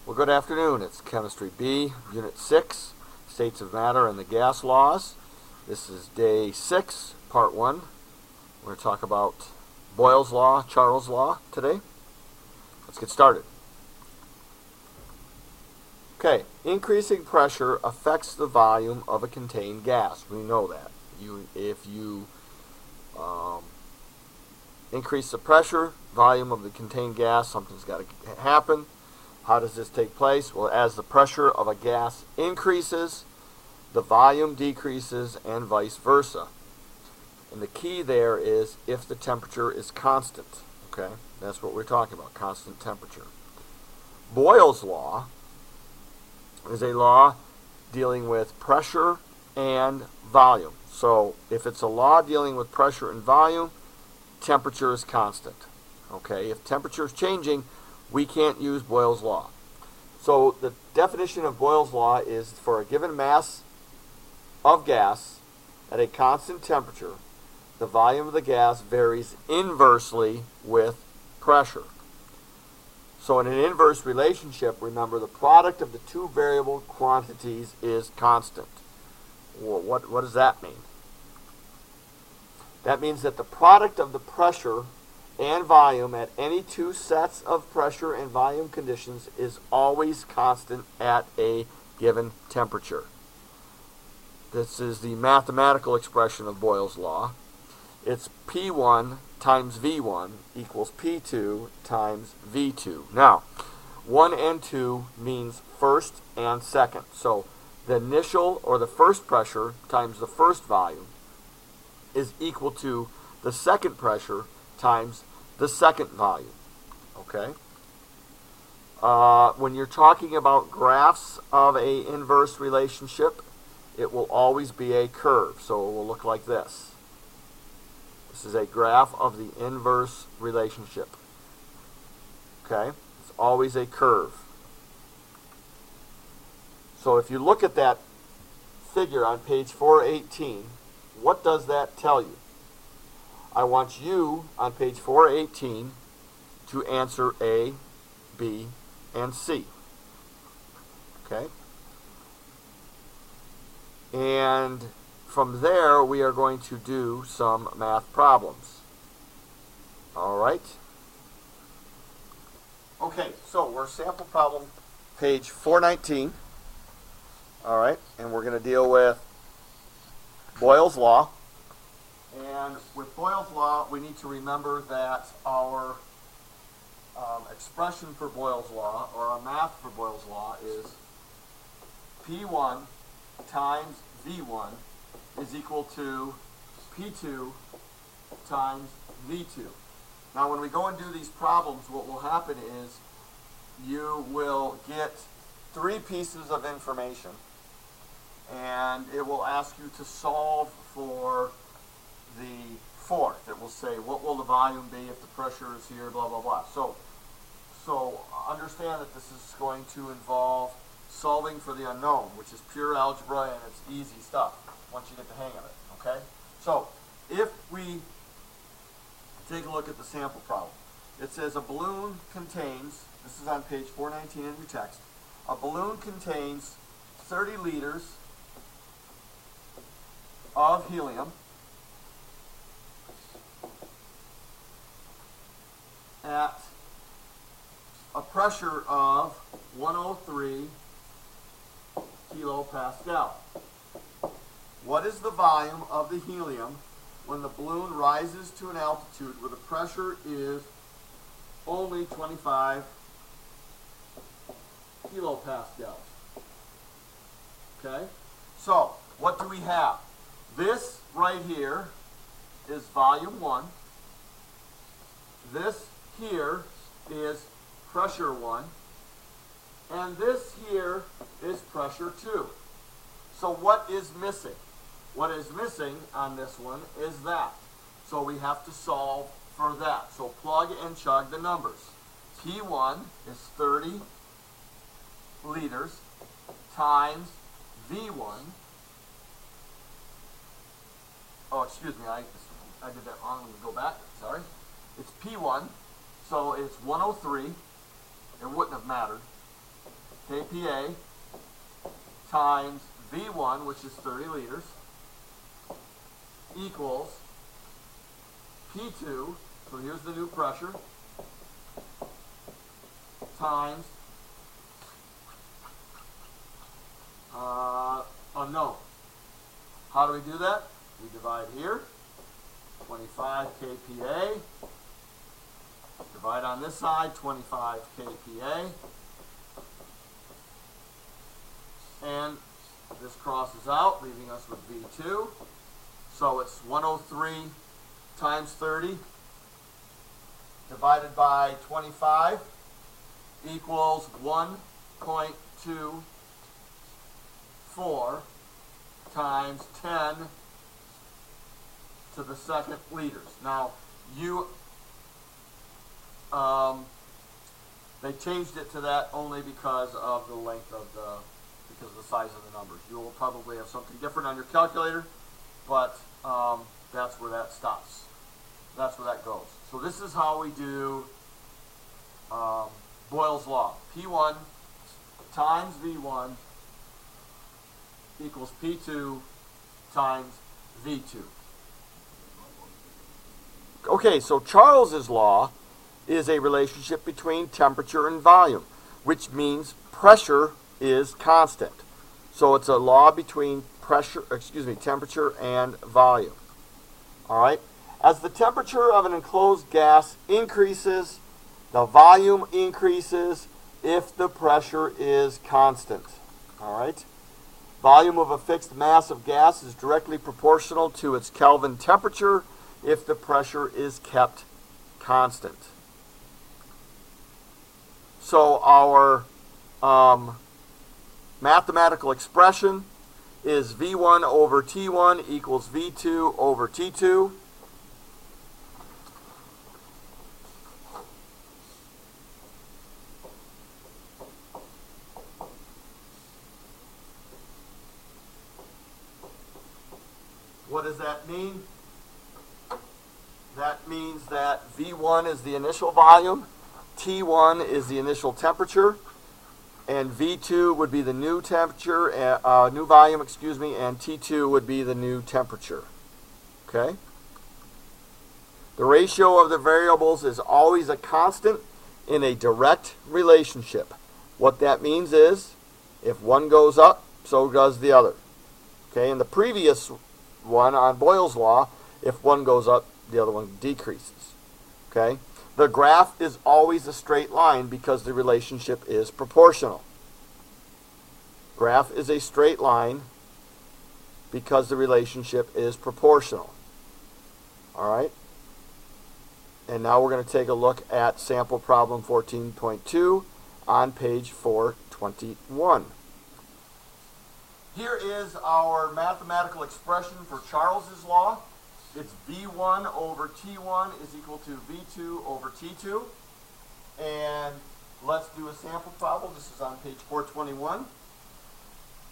Well, good afternoon. It's Chemistry B, Unit 6, States of Matter and the Gas Laws. This is Day 6, Part 1. We're going to talk about Boyle's Law, Charles' Law today. Let's get started. Okay, increasing pressure affects the volume of a contained gas. We know that. If you increase the pressure, volume of the contained gas, something's got to happen. How does this take place? Well, as the pressure of a gas increases, the volume decreases, and vice versa. And the key there is if the temperature is constant. Okay, that's what we're talking about, constant temperature. Boyle's law is a law dealing with pressure and volume. So if it's a law dealing with pressure and volume, temperature is constant. Okay, if temperature is changing, we can't use Boyle's law. So the definition of Boyle's law is for a given mass of gas at a constant temperature, the volume of the gas varies inversely with pressure. So in an inverse relationship, remember the product of the two variable quantities is constant. Well, what does that mean? That means that the product of the pressure and volume at any two sets of pressure and volume conditions is always constant at a given temperature. This is the mathematical expression of Boyle's law. It's P1 times V1 equals P2 times V2. Now, 1 and 2 means first and second. So the initial or the first pressure times the first volume is equal to the second pressure times the second volume. Okay? When you're talking about graphs of a inverse relationship, it will always be a curve. So it will look like this. This is a graph of the inverse relationship. Okay? It's always a curve. So if you look at that figure on page 418, what does that tell you? I want you on page 418 to answer A, B, and C. Okay? And from there, we are going to do some math problems. All right? Okay, so we're sample problem page 419. All right, and we're going to deal with Boyle's law. And with Boyle's law, we need to remember that our expression for Boyle's law, or our math for Boyle's law, is P1 times V1 is equal to P2 times V2. Now when we go and do these problems, what will happen is you will get three pieces of information, and it will ask you to solve for the fourth. It will say, what will the volume be if the pressure is here, blah, blah, blah. So understand that this is going to involve solving for the unknown, which is pure algebra, and it's easy stuff once you get the hang of it, okay? So if we take a look at the sample problem, it says a balloon contains, this is on page 419 in your text, a balloon contains 30 liters of helium at a pressure of 103 kilopascal. What is the volume of the helium when the balloon rises to an altitude where the pressure is only 25 kilopascals? Okay? So, what do we have? This right here is volume 1. This here is pressure 1. And this here is pressure 2. So what is missing? What is missing on this one is that. So we have to solve for that. So plug and chug the numbers. P1 is 30 liters times V1. Oh, excuse me, I did that wrong. Let me go back. Sorry. It's P1, so it's 103. It wouldn't have mattered. kPa times V1, which is 30 liters, equals P2, so here's the new pressure, times unknown. How do we do that? We divide here, 25 kPa, divide on this side, 25 kPa, and this crosses out, leaving us with V2. So it's 103 times 30 divided by 25 equals 1.24 times 10 to the second liters. Now, they changed it to that only because of the length of because of the size of the numbers. You will probably have something different on your calculator, but that's where that stops. That's where that goes. So this is how we do Boyles' law. P1 times V1 equals P2 times V2. Okay, so Charles's law is a relationship between temperature and volume, which means pressure is constant. So it's a law between temperature and volume. All right? As the temperature of an enclosed gas increases, the volume increases if the pressure is constant. All right? Volume of a fixed mass of gas is directly proportional to its Kelvin temperature if the pressure is kept constant. So our mathematical expression is V1 over T1 equals V2 over T2. What does that mean? That means that V1 is the initial volume, T1 is the initial temperature, and V2 would be the new temperature, new volume, and T2 would be the new temperature. Okay? The ratio of the variables is always a constant in a direct relationship. What that means is, if one goes up, so does the other. Okay? In the previous one on Boyle's law, if one goes up, the other one decreases. Okay? The graph is always a straight line because the relationship is proportional. Graph is a straight line because the relationship is proportional. All right? And now we're going to take a look at sample problem 14.2 on page 421. Here is our mathematical expression for Charles's law. It's V1 over T1 is equal to V2 over T2. And let's do a sample problem. This is on page 421.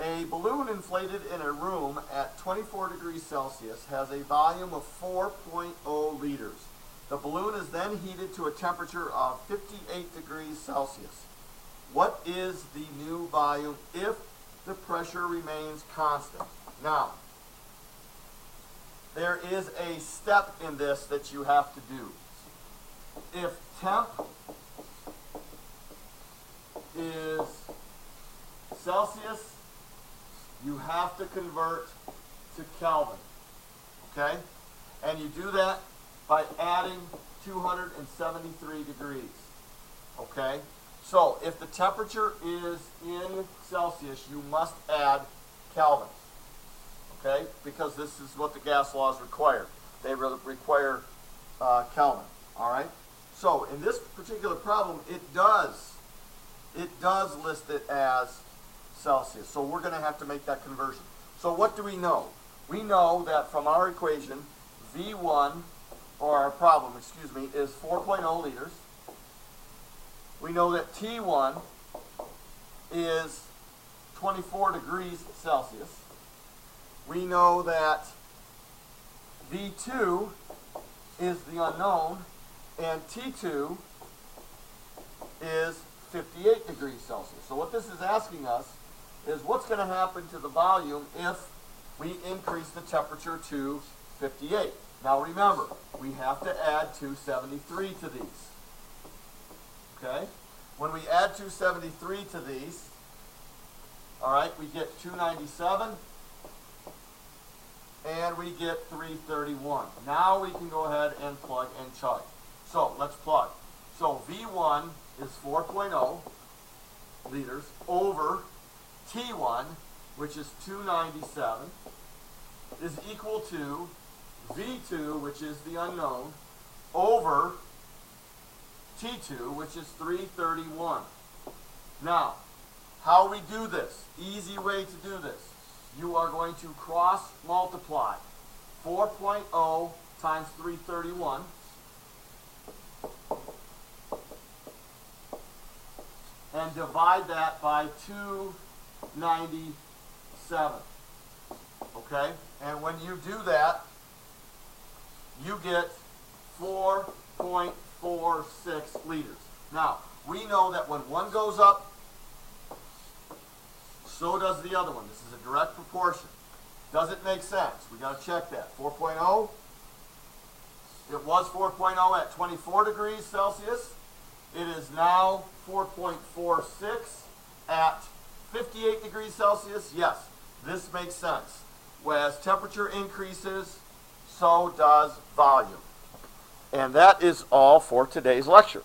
A balloon inflated in a room at 24 degrees Celsius has a volume of 4.0 liters. The balloon is then heated to a temperature of 58 degrees Celsius. What is the new volume if the pressure remains constant? Now, there is a step in this that you have to do. If temp is Celsius, you have to convert to Kelvin. Okay? And you do that by adding 273 degrees. Okay? So, if the temperature is in Celsius, you must add Kelvin. Okay? Because this is what the gas laws require. They require Kelvin. All right? So, in this particular problem, it does list it as Celsius. So, we're going to have to make that conversion. So, what do we know? We know that from our equation, V1, or our problem, is 4.0 liters. We know that T1 is 24 degrees Celsius. We know that V2 is the unknown, and T2 is 58 degrees Celsius. So what this is asking us is what's going to happen to the volume if we increase the temperature to 58. Now remember, we have to add 273 to these. Okay? When we add 273 to these, all right, we get 297 and we get 331. Now we can go ahead and plug and chug. So let's plug. So V1 is 4.0 liters over T1, which is 297, is equal to V2, which is the unknown, over T2, which is 331. Now, how we do this? Easy way to do this. You are going to cross multiply 4.0 times 331 and divide that by 297. Okay? And when you do that, you get 4.46 liters. Now, we know that when one goes up, so does the other one. This is a direct proportion. Does it make sense? We got to check that. 4.0. It was 4.0 at 24 degrees Celsius. It is now 4.46 at 58 degrees Celsius. Yes, this makes sense. As temperature increases, so does volume. And that is all for today's lecture.